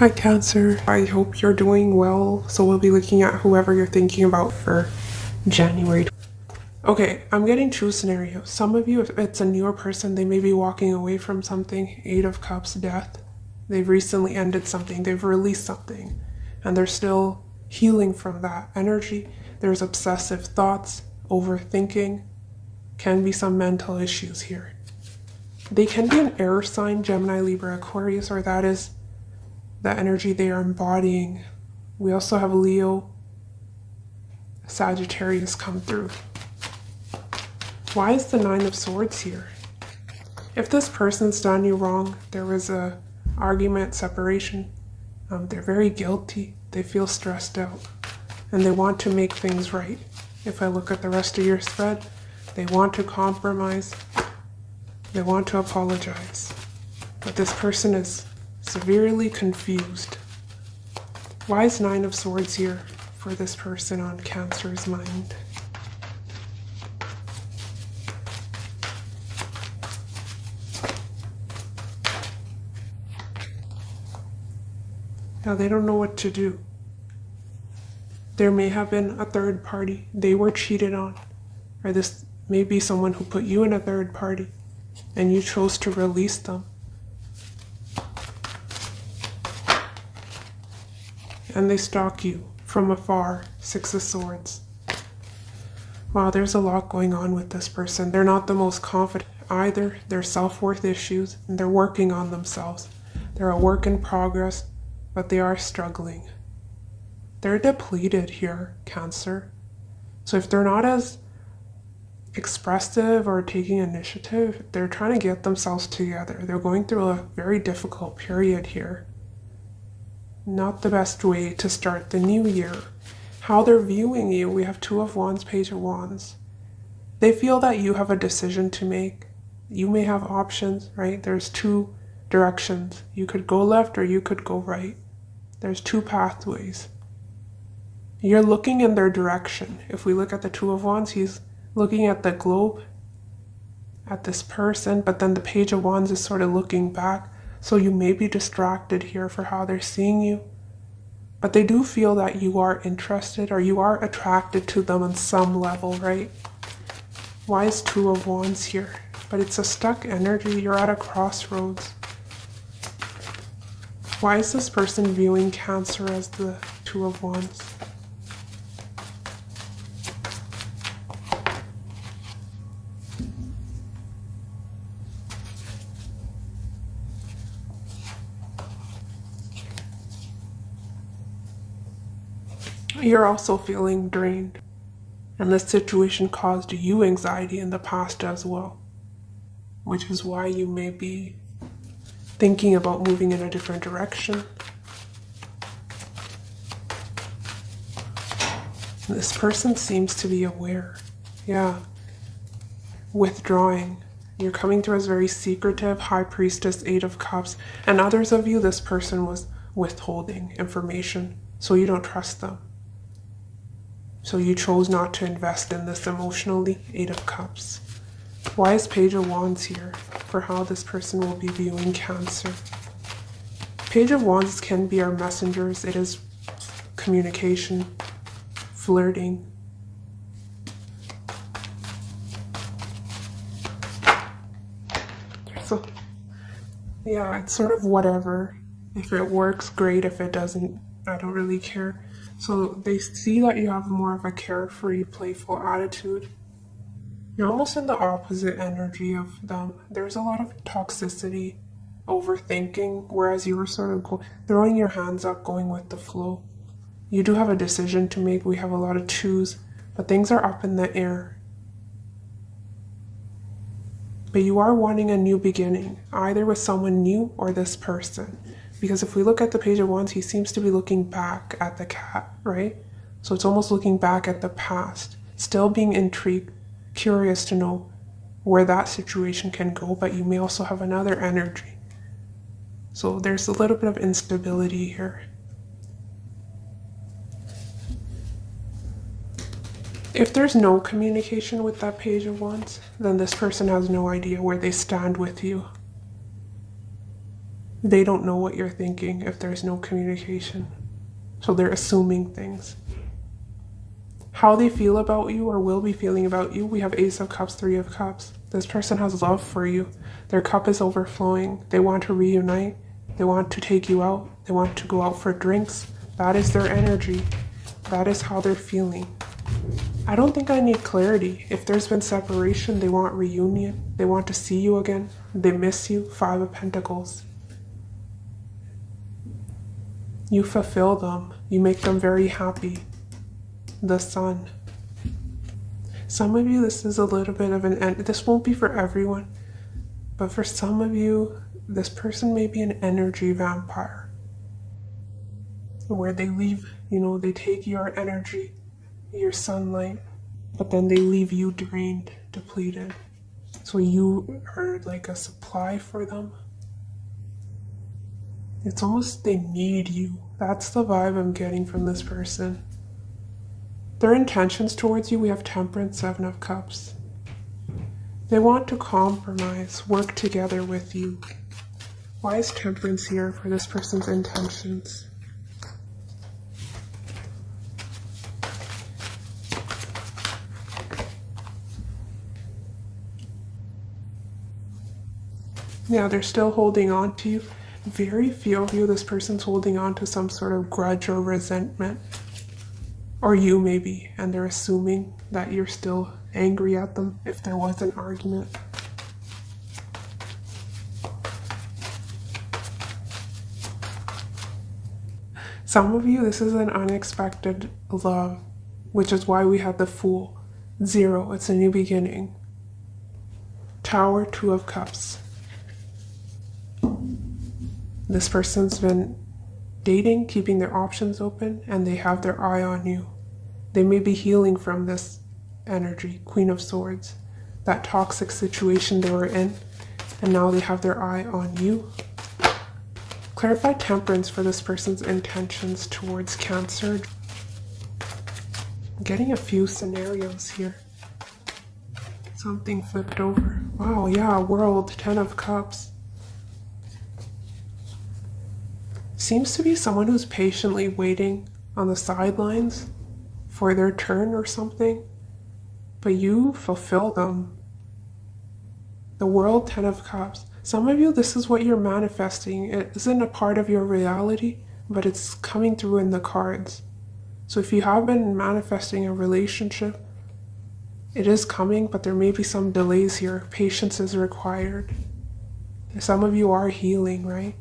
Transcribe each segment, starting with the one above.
Hi Cancer, I hope you're doing well. So we'll be looking at whoever you're thinking about for January. Okay, I'm getting two scenarios. Some of you, if it's a newer person, they may be walking away from something. 8 of Cups, death. They've recently ended something, they've released something, and they're still healing from that energy. There's obsessive thoughts, overthinking, can be some mental issues here. They can be an air sign, Gemini, Libra, Aquarius, or that is the energy they are embodying. We also have Leo, Sagittarius come through. Why is the 9 of Swords here? If this person's done you wrong, there was a argument, separation, they're very guilty, they feel stressed out, and they want to make things right. If I look at the rest of your spread, they want to compromise, they want to apologize, but this person is severely confused. Why is 9 of Swords here for this person on Cancer's mind? Now they don't know what to do. There may have been a third party. They were cheated on. Or this may be someone who put you in a third party and you chose to release them. And they stalk you from afar. 6 of Swords. Wow, there's a lot going on with this person. They're not the most confident either. Their self-worth issues, and they're working on themselves. They're a work in progress, but they are struggling. They're depleted here, Cancer. So if they're not as expressive or taking initiative, they're trying to get themselves together. They're going through a very difficult period here. Not the best way to start the new year. How they're viewing you, we have 2 of Wands, Page of Wands. They feel that you have a decision to make. You may have options, right? There's 2 directions. You could go left or you could go right. There's 2 pathways. You're looking in their direction. If we look at the 2 of Wands, he's looking at the globe, at this person, but then the Page of Wands is sort of looking back. So you may be distracted here for how they're seeing you. But they do feel that you are interested or you are attracted to them on some level, right? Why is 2 of Wands here? But it's a stuck energy. You're at a crossroads. Why is this person viewing Cancer as the 2 of Wands? You're also feeling drained, and this situation caused you anxiety in the past as well, which is why you may be thinking about moving in a different direction. This person seems to be aware. Yeah. Withdrawing. You're coming through as very secretive, High Priestess, 8 of Cups, and others of you, this person was withholding information, so you don't trust them. So you chose not to invest in this emotionally, 8 of Cups. Why is Page of Wands here for how this person will be viewing Cancer? Page of Wands can be our messengers. It is communication, flirting. So, yeah, it's sort of whatever. If it works, great. If it doesn't, I don't really care. So they see that you have more of a carefree, playful attitude. You're almost in the opposite energy of them. There's a lot of toxicity, overthinking, whereas you were sort of throwing your hands up, going with the flow. You do have a decision to make. We have a lot of twos, but things are up in the air. But you are wanting a new beginning, either with someone new or this person. Because if we look at the Page of Wands, he seems to be looking back at the cat, right? So it's almost looking back at the past, still being intrigued, curious to know where that situation can go, but you may also have another energy. So there's a little bit of instability here. If there's no communication with that Page of Wands, then this person has no idea where they stand with you. They don't know what you're thinking if there's no communication. So they're assuming things. How they feel about you or will be feeling about you, we have Ace of Cups, Three of Cups. This person has love for you. Their cup is overflowing. They want to reunite. They want to take you out. They want to go out for drinks. That is their energy. That is how they're feeling. I don't think I need clarity. If there's been separation, they want reunion. They want to see you again. They miss you. Five of Pentacles. You fulfill them. You make them very happy. The Sun. Some of you, this is a little bit of an end. This won't be for everyone, but for some of you, this person may be an energy vampire, where they leave, they take your energy, your sunlight, but then they leave you drained, depleted. So you are like a supply for them. It's almost they need you. That's the vibe I'm getting from this person. Their intentions towards you, we have Temperance, Seven of Cups. They want to compromise, work together with you. Why is Temperance here for this person's intentions? Yeah, they're still holding on to you. Very few of you, this person's holding on to some sort of grudge or resentment. Or you maybe, and they're assuming that you're still angry at them if there was an argument. Some of you, this is an unexpected love, which is why we have the Fool. 0, it's a new beginning. Tower, Two of Cups. This person's been dating, keeping their options open, and they have their eye on you. They may be healing from this energy, Queen of Swords, that toxic situation they were in, and now they have their eye on you. Clarify Temperance for this person's intentions towards Cancer. I'm getting a few scenarios here. Something flipped over. Wow, yeah, World, 10 of Cups. Seems to be someone who's patiently waiting on the sidelines for their turn or something, but you fulfill them. The World, 10 of Cups. Some of you, this is what you're manifesting. It isn't a part of your reality, but it's coming through in the cards. So if you have been manifesting a relationship, it is coming, but there may be some delays here. Patience is required. Some of you are healing, right?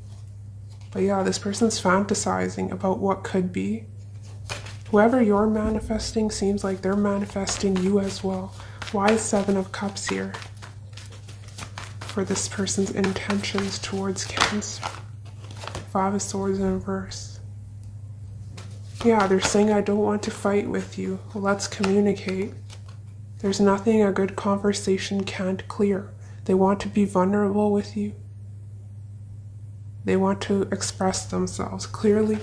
But yeah, this person's fantasizing about what could be. Whoever you're manifesting seems like they're manifesting you as well. Why is 7 of Cups here? For this person's intentions towards Cancer. 5 of Swords in reverse. Yeah, they're saying, I don't want to fight with you. Let's communicate. There's nothing a good conversation can't clear. They want to be vulnerable with you. They want to express themselves clearly.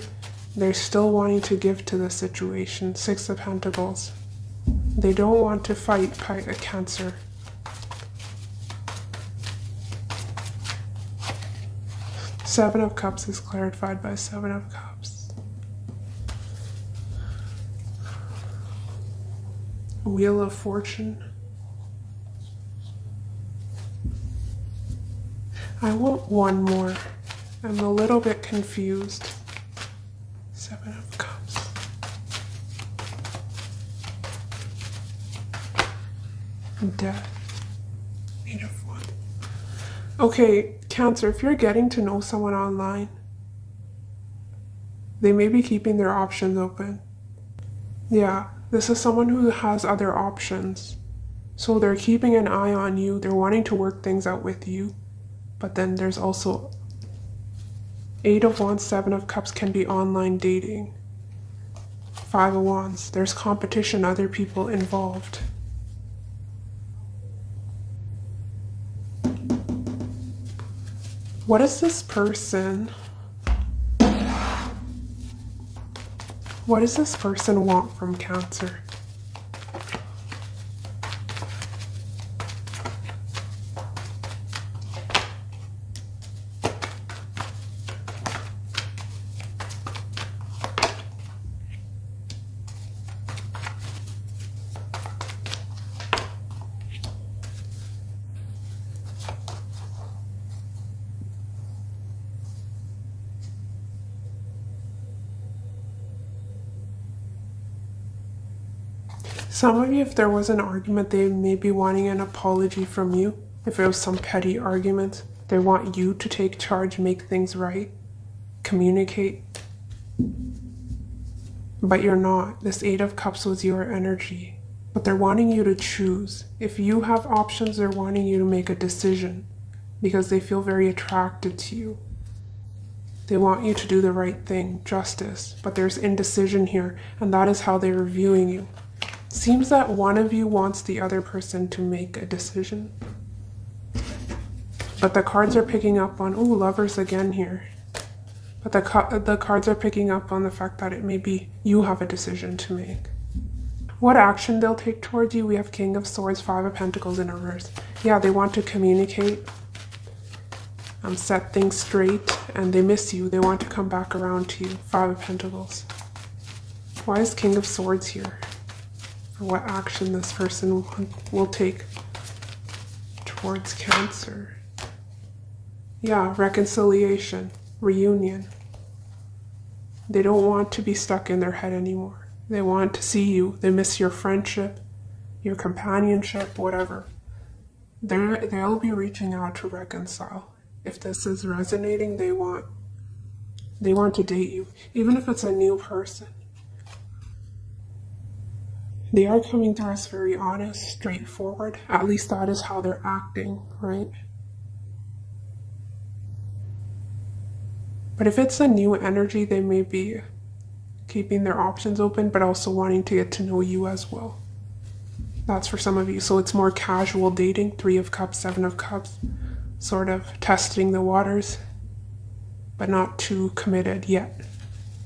They're still wanting to give to the situation. 6 of Pentacles. They don't want to fight a Cancer. Seven of Cups is clarified by 7 of Cups. Wheel of Fortune. I want one more. I'm a little bit confused. 7 of Cups. Death. 8 of Wands. Okay, Cancer, if you're getting to know someone online, they may be keeping their options open. Yeah, this is someone who has other options. So they're keeping an eye on you. They're wanting to work things out with you. But then there's also 8 of Wands, 7 of Cups can be online dating. 5 of Wands, there's competition, other people involved. What is this person? What does this person want from Cancer? Some of you, if there was an argument, they may be wanting an apology from you. If it was some petty argument, they want you to take charge, make things right, communicate. But you're not. This Eight of Cups was your energy. But they're wanting you to choose. If you have options, they're wanting you to make a decision because they feel very attracted to you. They want you to do the right thing, justice. But there's indecision here, and that is how they're viewing you. Seems that one of you wants the other person to make a decision. But the cards are picking up on, ooh, Lovers again here. But the cards are picking up on the fact that it may be you have a decision to make. What action they'll take towards you? We have King of Swords, Five of Pentacles in reverse. Yeah, they want to communicate, set things straight, and they miss you. They want to come back around to you. Five of Pentacles. Why is King of Swords here? For what action this person will take towards Cancer? Yeah, reconciliation, reunion. They don't want to be stuck in their head anymore. They want to see you. They miss your friendship, your companionship, whatever. They'll be reaching out to reconcile. If this is resonating, they want to date you, even if it's a new person. They are coming to us very honest, straightforward. At least that is how they're acting, right? But if it's a new energy, they may be keeping their options open, but also wanting to get to know you as well. That's for some of you. So it's more casual dating, Three of Cups, Seven of Cups, sort of testing the waters, but not too committed yet.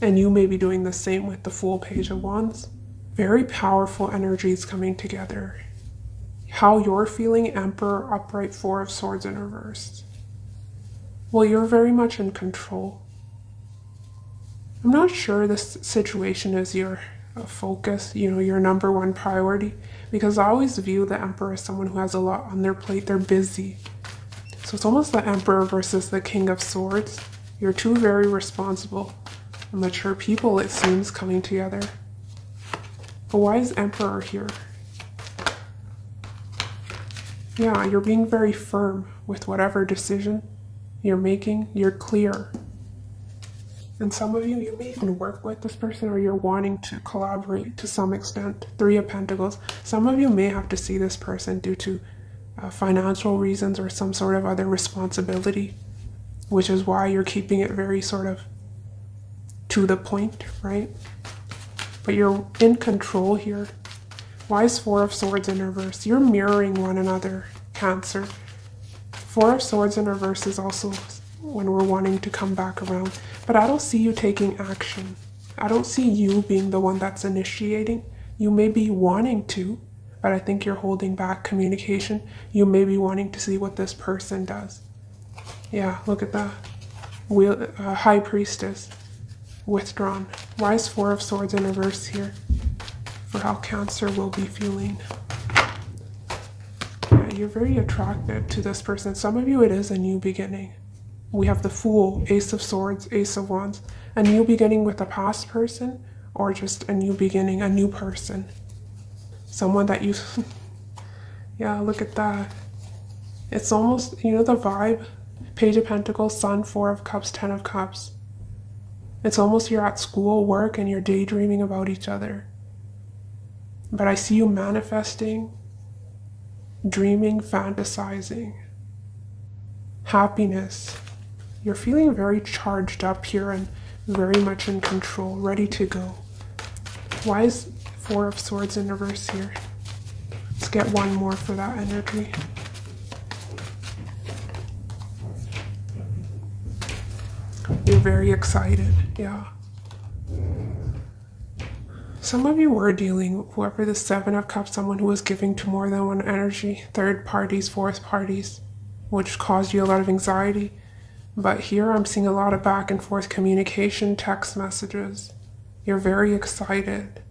And you may be doing the same with the Fool, Page of Wands. Very powerful energies coming together. How you're feeling, Emperor, upright, Four of Swords in reverse. Well, you're very much in control. I'm not sure this situation is your focus, your number one priority, because I always view the Emperor as someone who has a lot on their plate. They're busy. So it's almost the Emperor versus the King of Swords. You're two very responsible, mature people, it seems, coming together. But why is Emperor here? Yeah, you're being very firm with whatever decision you're making. You're clear. And some of you may even work with this person, or you're wanting to collaborate to some extent. Three of Pentacles. Some of you may have to see this person due to financial reasons or some sort of other responsibility, which is why you're keeping it very sort of to the point, right? But you're in control here. Why is Four of Swords in reverse? You're mirroring one another, Cancer. Four of Swords in reverse is also when we're wanting to come back around. But I don't see you taking action. I don't see you being the one that's initiating. You may be wanting to, but I think you're holding back communication. You may be wanting to see what this person does. Yeah, look at that. High Priestess. Withdrawn. Why is Four of Swords in reverse here? For how Cancer will be feeling. Yeah, you're very attracted to this person. Some of you, it is a new beginning. We have the Fool, Ace of Swords, Ace of Wands. A new beginning with a past person, or just a new beginning, a new person. Someone that you... Yeah, look at that. It's almost, the vibe? Page of Pentacles, Sun, Four of Cups, Ten of Cups. It's almost you're at school, work, and you're daydreaming about each other. But I see you manifesting, dreaming, fantasizing. Happiness. You're feeling very charged up here and very much in control, ready to go. Why is Four of Swords in reverse here? Let's get one more for that energy. You're very excited, yeah. Some of you were dealing, whoever the Seven of Cups, someone who was giving to more than one energy, third parties, fourth parties, which caused you a lot of anxiety. But here I'm seeing a lot of back and forth communication, text messages. You're very excited.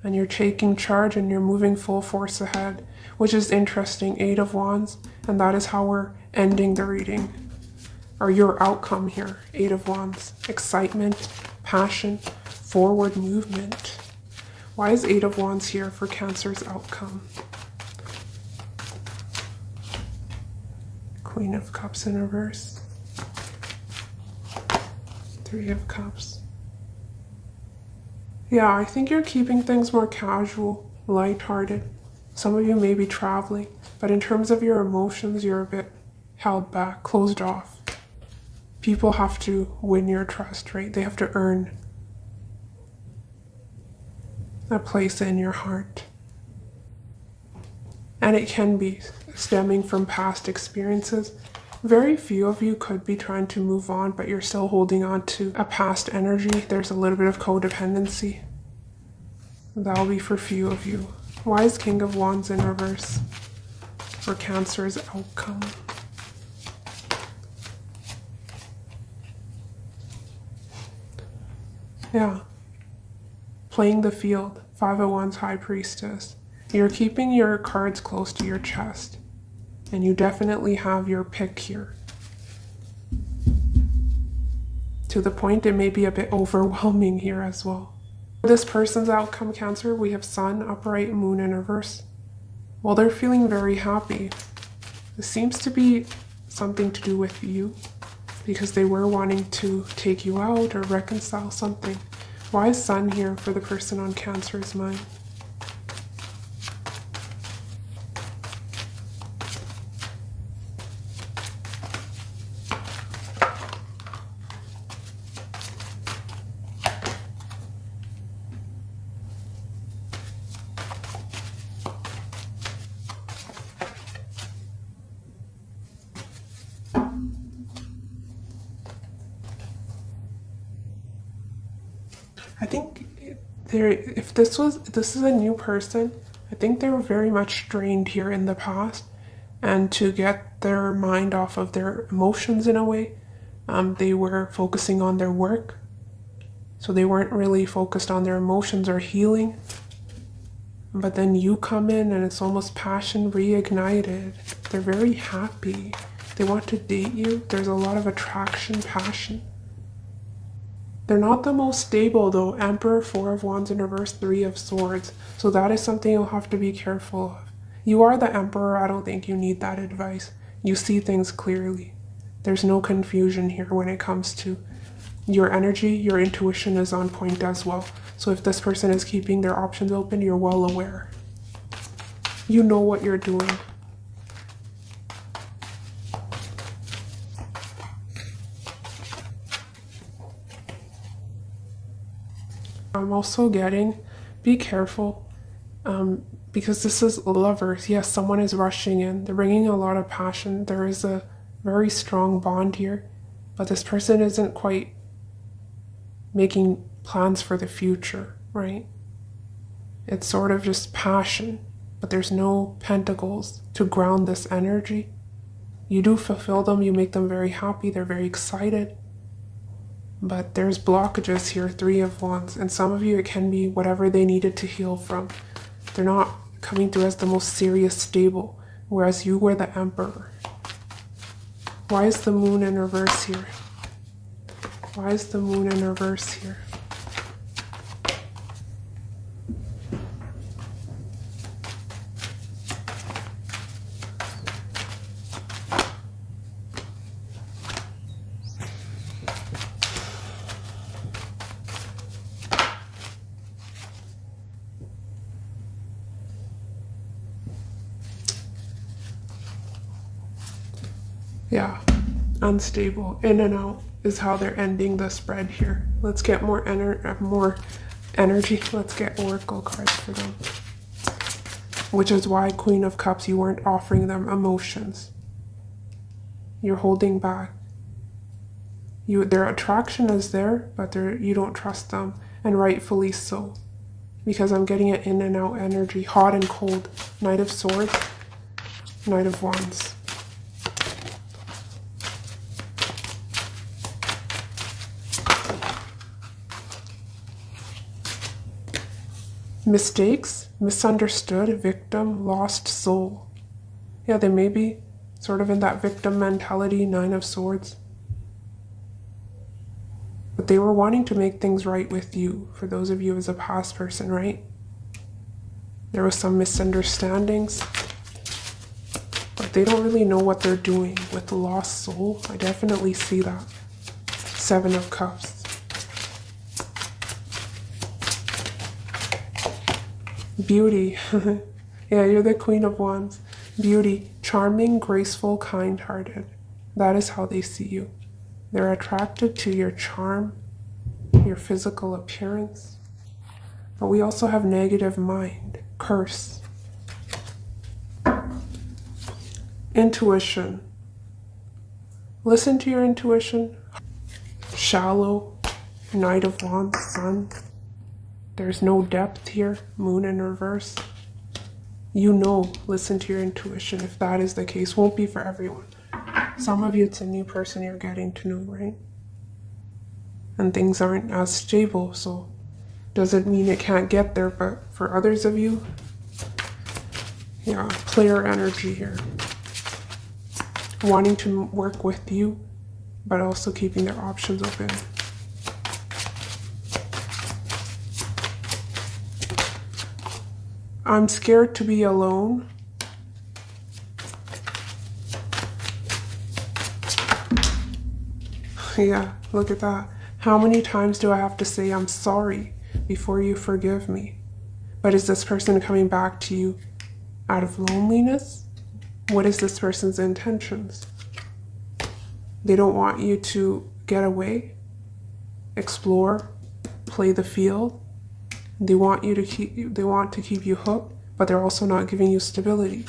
And you're taking charge and you're moving full force ahead, which is interesting. Eight of Wands, and that is how we're ending the reading. Or your outcome here. Eight of Wands. Excitement, passion, forward movement. Why is Eight of Wands here for Cancer's outcome? Queen of Cups in reverse. Three of Cups. Yeah, I think you're keeping things more casual, lighthearted. Some of you may be traveling, but in terms of your emotions, you're a bit held back, closed off. People have to win your trust, right? They have to earn a place in your heart. And it can be stemming from past experiences. Very few of you could be trying to move on, but you're still holding on to a past energy. There's a little bit of codependency. That'll be for few of you. Why is King of Wands in reverse for Cancer's outcome? Yeah. Playing the field. Five of Wands, High Priestess. You're keeping your cards close to your chest. And you definitely have your pick here. To the point it may be a bit overwhelming here as well. For this person's outcome, Cancer, we have Sun, upright, Moon in reverse. Well, they're feeling very happy. This seems to be something to do with you, because they were wanting to take you out or reconcile something. Why is Sun here for the person on Cancer's mind? I think if this is a new person, I think they were very much strained here in the past, and to get their mind off of their emotions in a way, they were focusing on their work, so they weren't really focused on their emotions or healing. But then you come in and it's almost passion reignited. They're very happy. They want to date you. There's a lot of attraction, passion. They're not the most stable though. Emperor, Four of Wands in reverse, Three of Swords. So that is something you'll have to be careful of. You are the Emperor. I don't think you need that advice. You see things clearly. There's no confusion here when it comes to your energy. Your intuition is on point as well. So if this person is keeping their options open, you're well aware. You know what you're doing. I'm also getting, be careful, because this is lovers. Yes, someone is rushing in. They're bringing a lot of passion. There is a very strong bond here, but this person isn't quite making plans for the future, right? It's sort of just passion, but there's no pentacles to ground this energy. You do fulfill them. You make them very happy. They're very excited. But there's blockages here, Three of Wands. And some of you, it can be whatever they needed to heal from. They're not coming through as the most serious, stable, whereas you were the Emperor. Why is the Moon in reverse here? Why is the Moon in reverse here? Yeah, unstable, in and out is how they're ending the spread here. Let's get more energy. Let's get oracle cards for them. Which is why Queen of Cups, you weren't offering them emotions. You're holding back. Their attraction is there, but you don't trust them, and rightfully so. Because I'm getting an in and out energy, hot and cold. Knight of Swords, Knight of Wands. Mistakes, misunderstood, victim, lost soul. Yeah, they may be sort of in that victim mentality, Nine of Swords. But they were wanting to make things right with you, for those of you as a past person, right? There was some misunderstandings, but they don't really know what they're doing. With the lost soul, I definitely see that. 7 of Cups. Beauty. Yeah, you're the Queen of Wands. Beauty. Charming, graceful, kind-hearted. That is how they see you. They're attracted to your charm, your physical appearance. But we also have negative mind, curse. Intuition. Listen to your intuition. Shallow, Knight of Wands, Sun. There's no depth here, Moon in reverse. You know, listen to your intuition. If that is the case, won't be for everyone. Some of you, it's a new person you're getting to know, right? And things aren't as stable, so doesn't mean it can't get there, but for others of you, yeah, player energy here. Wanting to work with you, but also keeping their options open. I'm scared to be alone. Yeah, look at that. How many times do I have to say I'm sorry before you forgive me? But is this person coming back to you out of loneliness? What is this person's intentions? They don't want you to get away, explore, play the field. They want to keep you hooked, but they're also not giving you stability.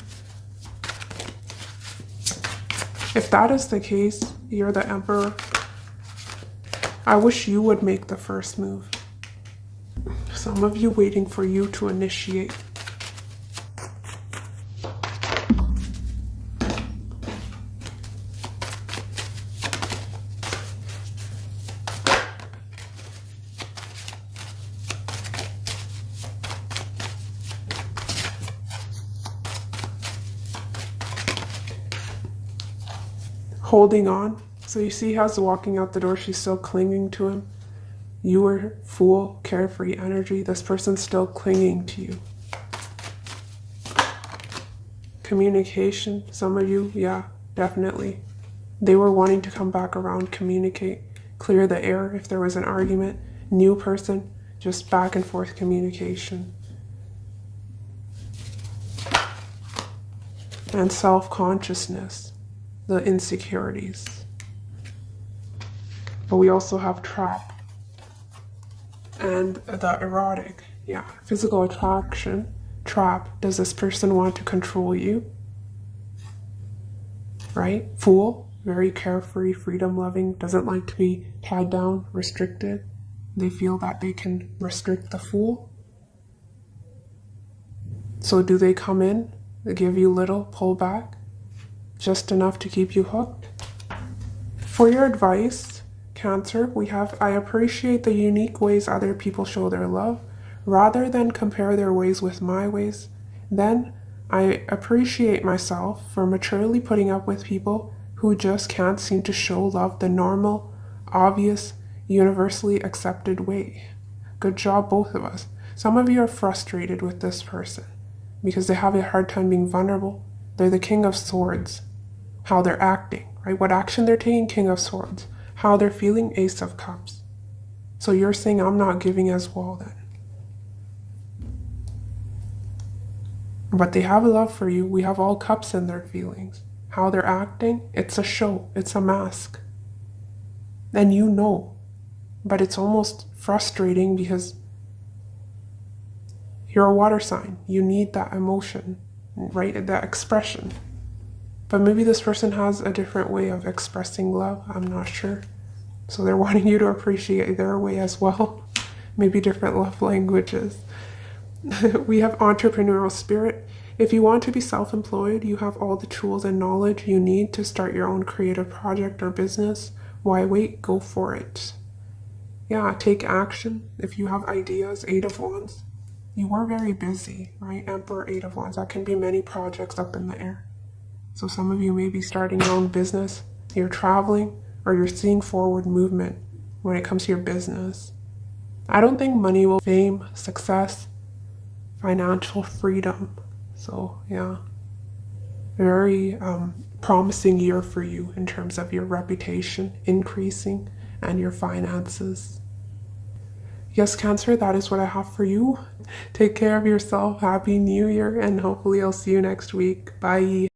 If that is the case, you're the Emperor. I wish you would make the first move. Some of you waiting for you to initiate. Holding on. So you see how's walking out the door, she's still clinging to him. You were full, carefree energy. This person's still clinging to you. Communication. Some of you, yeah, definitely. They were wanting to come back around, communicate, clear the air if there was an argument. New person, just back and forth communication. And self-consciousness, the insecurities. But we also have trap and the erotic. Yeah, physical attraction, trap. Does this person want to control you? Right? Fool, very carefree, freedom-loving, doesn't like to be tied down, restricted. They feel that they can restrict the fool. So do they come in, they give you little, pull back, just enough to keep you hooked? For your advice, Cancer, we have, I appreciate the unique ways other people show their love, rather than compare their ways with my ways. Then, I appreciate myself for maturely putting up with people who just can't seem to show love the normal, obvious, universally accepted way. Good job, both of us. Some of you are frustrated with this person because they have a hard time being vulnerable. They're the King of Swords. How they're acting, right? What action they're taking, King of Swords. How they're feeling, Ace of Cups. So you're saying I'm not giving as well then. But they have love for you. We have all cups in their feelings. How they're acting, it's a show. It's a mask. And you know. But it's almost frustrating because you're a water sign. You need that emotion, right? That expression. But maybe this person has a different way of expressing love. I'm not sure. So they're wanting you to appreciate their way as well. Maybe different love languages. We have entrepreneurial spirit. If you want to be self-employed, you have all the tools and knowledge you need to start your own creative project or business. Why wait? Go for it. Yeah, take action. If you have ideas, 8 of Wands. You were very busy, right? Emperor, 8 of Wands. That can be many projects up in the air. So some of you may be starting your own business, you're traveling, or you're seeing forward movement when it comes to your business. I don't think money will, fame, success, financial freedom. So, yeah, very promising year for you in terms of your reputation increasing and your finances. Yes, Cancer, that is what I have for you. Take care of yourself. Happy New Year, and hopefully I'll see you next week. Bye.